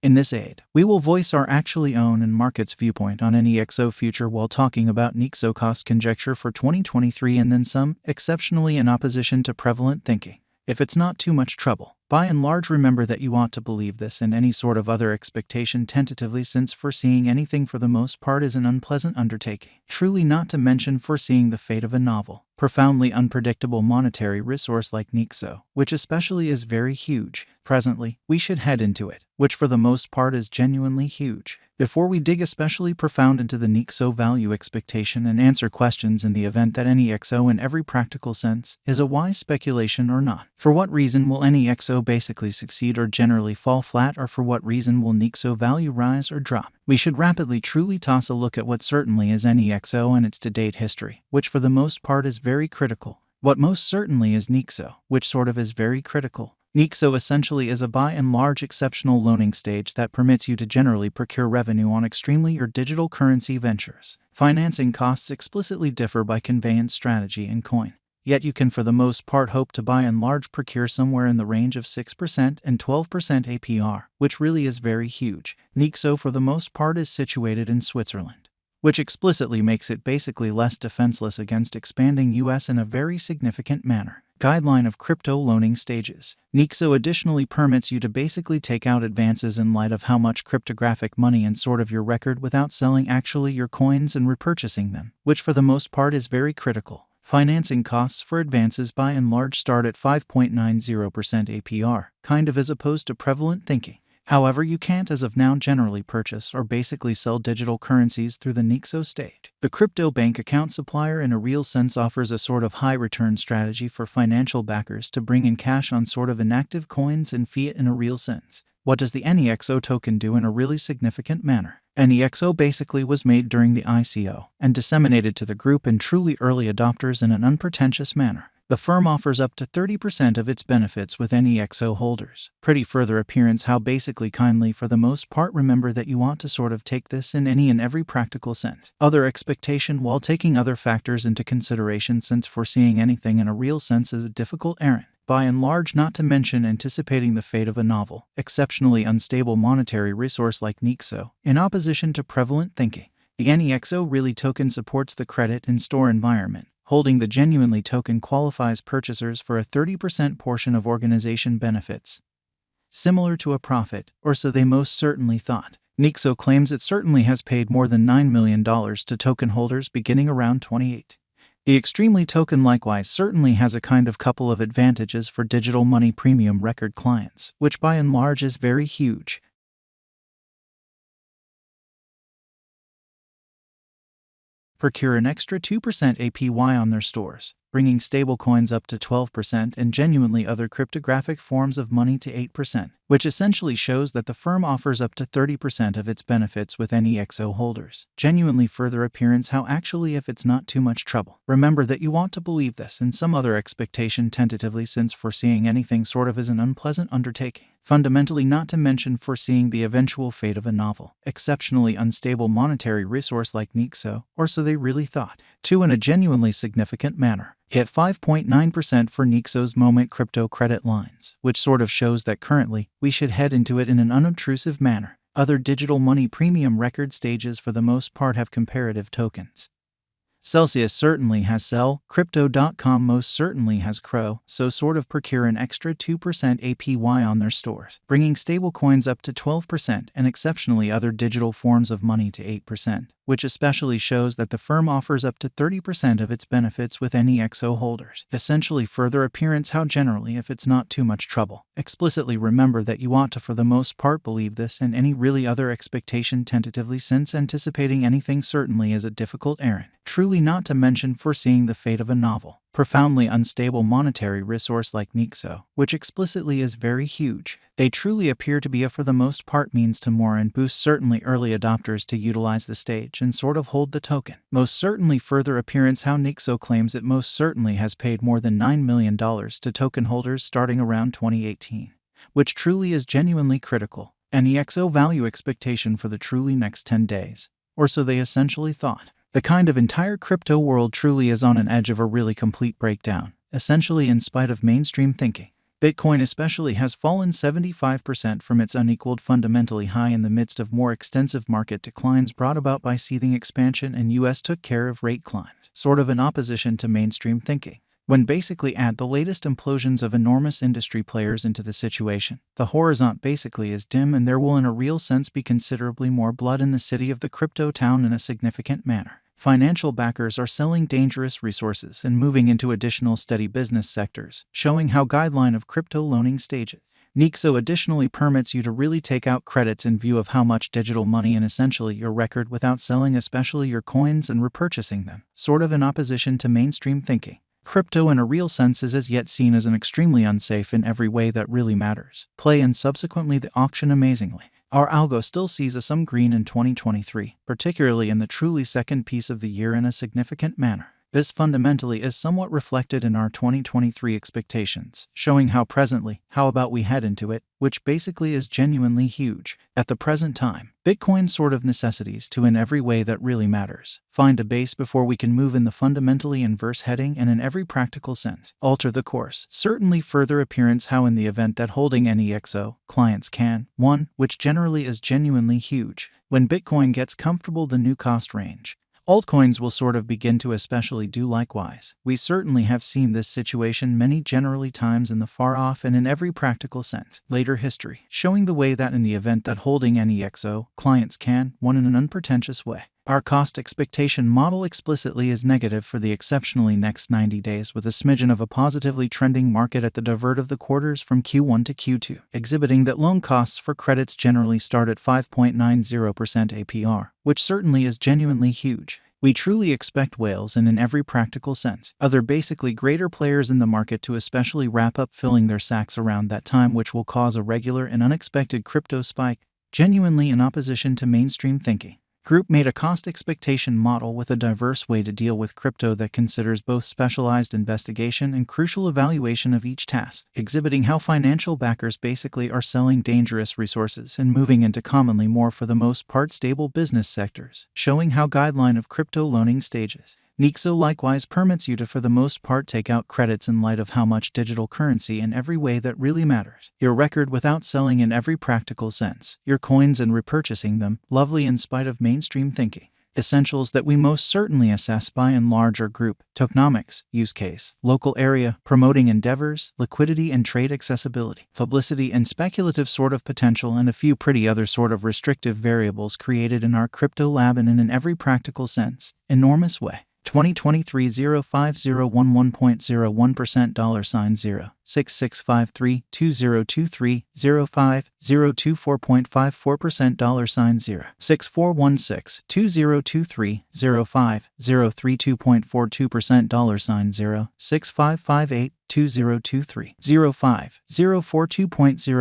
In this aid, we will voice our actually own and market's viewpoint on any Nexo future while talking about Nexo cost conjecture for 2023 and then some, exceptionally in opposition to prevalent thinking. If it's not too much trouble, by and large remember that you ought to believe this and any sort of other expectation tentatively, since foreseeing anything for the most part is an unpleasant undertaking. Truly, not to mention foreseeing the fate of a novel, profoundly unpredictable monetary resource like Nexo, which especially is very huge. Presently, we should head into it, which for the most part is genuinely huge. Before we dig especially profound into the Nexo value expectation and answer questions in the event that any XO in every practical sense is a wise speculation or not. For what reason will any XO basically succeed or generally fall flat, or for what reason will Nexo value rise or drop? We should rapidly truly toss a look at what certainly is any XO and its to-date history, which for the most part is very critical. What most certainly is Nexo, which sort of is very critical. Nexo essentially is a by and large exceptional loaning stage that permits you to generally procure revenue on extremely your digital currency ventures. Financing costs explicitly differ by conveyance strategy and coin. Yet you can for the most part hope to by and large procure somewhere in the range of 6% and 12% APR, which really is very huge. Nexo for the most part is situated in Switzerland, which explicitly makes it basically less defenseless against expanding US in a very significant manner. Guideline of crypto loaning stages. Nexo additionally permits you to basically take out advances in light of how much cryptographic money and sort of your record without selling actually your coins and repurchasing them, which for the most part is very critical. Financing costs for advances by and large start at 5.90% APR, kind of as opposed to prevalent thinking. However, you can't as of now generally purchase or basically sell digital currencies through the Nexo stage. The crypto bank account supplier in a real sense offers a sort of high return strategy for financial backers to bring in cash on sort of inactive coins and fiat in a real sense. What does the NEXO token do in a really significant manner? NEXO basically was made during the ICO and disseminated to the group and truly early adopters in an unpretentious manner. The firm offers up to 30% of its benefits with NEXO holders. Pretty further appearance how basically kindly for the most part remember that you want to sort of take this in any and every practical sense. Other expectation while taking other factors into consideration, since foreseeing anything in a real sense is a difficult errand. By and large, not to mention anticipating the fate of a novel, exceptionally unstable monetary resource like Nexo, in opposition to prevalent thinking. The NEXO really token supports the credit and store environment. Holding the genuinely token qualifies purchasers for a 30% portion of organization benefits, similar to a profit, or so they most certainly thought. Nexo claims it certainly has paid more than $9 million to token holders beginning around 28. The extremely token likewise certainly has a kind of couple of advantages for digital money premium record clients, which by and large is very huge. Procure an extra 2% APY on their stores, bringing stablecoins up to 12% and genuinely other cryptographic forms of money to 8%, which essentially shows that the firm offers up to 30% of its benefits with NEXO holders. Genuinely further appearance how actually if it's not too much trouble. Remember that you want to believe this and some other expectation tentatively, since foreseeing anything sort of is an unpleasant undertaking. Fundamentally, not to mention foreseeing the eventual fate of a novel, exceptionally unstable monetary resource like Nexo, or so they really thought. 2. In a genuinely significant manner. Hit 5.9% for Nexo's moment crypto credit lines, which sort of shows that currently, we should head into it in an unobtrusive manner. Other digital money premium record stages for the most part have comparative tokens. Celsius certainly has Cell, Crypto.com most certainly has Crow, so sort of procure an extra 2% APY on their stores, bringing stablecoins up to 12% and exceptionally other digital forms of money to 8%, which especially shows that the firm offers up to 30% of its benefits with NEXO holders. Essentially further appearance how generally if it's not too much trouble. Explicitly remember that you ought to for the most part believe this and any really other expectation tentatively, since anticipating anything certainly is a difficult errand. Truly, not to mention foreseeing the fate of a novel, profoundly unstable monetary resource like Nexo, which explicitly is very huge. They truly appear to be a for the most part means to more and boost certainly early adopters to utilize the stage and sort of hold the token. Most certainly further appearance how Nexo claims it most certainly has paid more than $9 million to token holders starting around 2018, which truly is genuinely critical. NEXO value expectation for the truly next 10 days, or so they essentially thought. The kind of entire crypto world truly is on an edge of a really complete breakdown, essentially in spite of mainstream thinking. Bitcoin especially has fallen 75% from its unequaled fundamentally high in the midst of more extensive market declines brought about by seething expansion and US took care of rate climbs, sort of in opposition to mainstream thinking. When basically add the latest implosions of enormous industry players into the situation, the horizon basically is dim and there will in a real sense be considerably more blood in the city of the crypto town in a significant manner. Financial backers are selling dangerous resources and moving into additional steady business sectors, showing how guideline of crypto loaning stages. Nexo additionally permits you to really take out credits in view of how much digital money and essentially your record without selling especially your coins and repurchasing them, sort of in opposition to mainstream thinking. Crypto in a real sense is as yet seen as an extremely unsafe in every way that really matters. Play and subsequently the auction amazingly. Our algo still sees a some green in 2023, particularly in the truly second piece of the year in a significant manner. This fundamentally is somewhat reflected in our 2023 expectations, showing how about we head into it, which basically is genuinely huge. At the present time, Bitcoin sort of necessities to in every way that really matters. Find a base before we can move in the fundamentally inverse heading and in every practical sense, alter the course. Certainly further appearance how in the event that holding any XO, clients can, 1, which generally is genuinely huge. When Bitcoin gets comfortable the new cost range, altcoins will sort of begin to especially do likewise. We certainly have seen this situation many generally times in the far off and in every practical sense. Later history, showing the way that in the event that holding any XO, clients can, 1 in an unpretentious way. Our cost expectation model explicitly is negative for the exceptionally next 90 days with a smidgen of a positively trending market at the divert of the quarters from Q1 to Q2, exhibiting that loan costs for credits generally start at 5.90% APR, which certainly is genuinely huge. We truly expect whales and in every practical sense, other basically greater players in the market to especially wrap up filling their sacks around that time, which will cause a regular and unexpected crypto spike, genuinely in opposition to mainstream thinking. Group made a cost expectation model with a diverse way to deal with crypto that considers both specialized investigation and crucial evaluation of each task, exhibiting how financial backers basically are selling dangerous resources and moving into commonly more for the most part stable business sectors, showing how guideline of crypto loaning stages. Nexo likewise permits you to for the most part take out credits in light of how much digital currency in every way that really matters. Your record without selling in every practical sense. Your coins and repurchasing them, lovely in spite of mainstream thinking. Essentials that we most certainly assess by and large are group, tokenomics, use case, local area, promoting endeavors, liquidity and trade accessibility, publicity and speculative sort of potential and a few pretty other sort of restrictive variables created in our crypto lab and in every practical sense, enormous way. 2023 05011.01% $0 6653 2023 05 024.54% $0 6416 2023 05 032.42% $0 6558 2023 05 042.08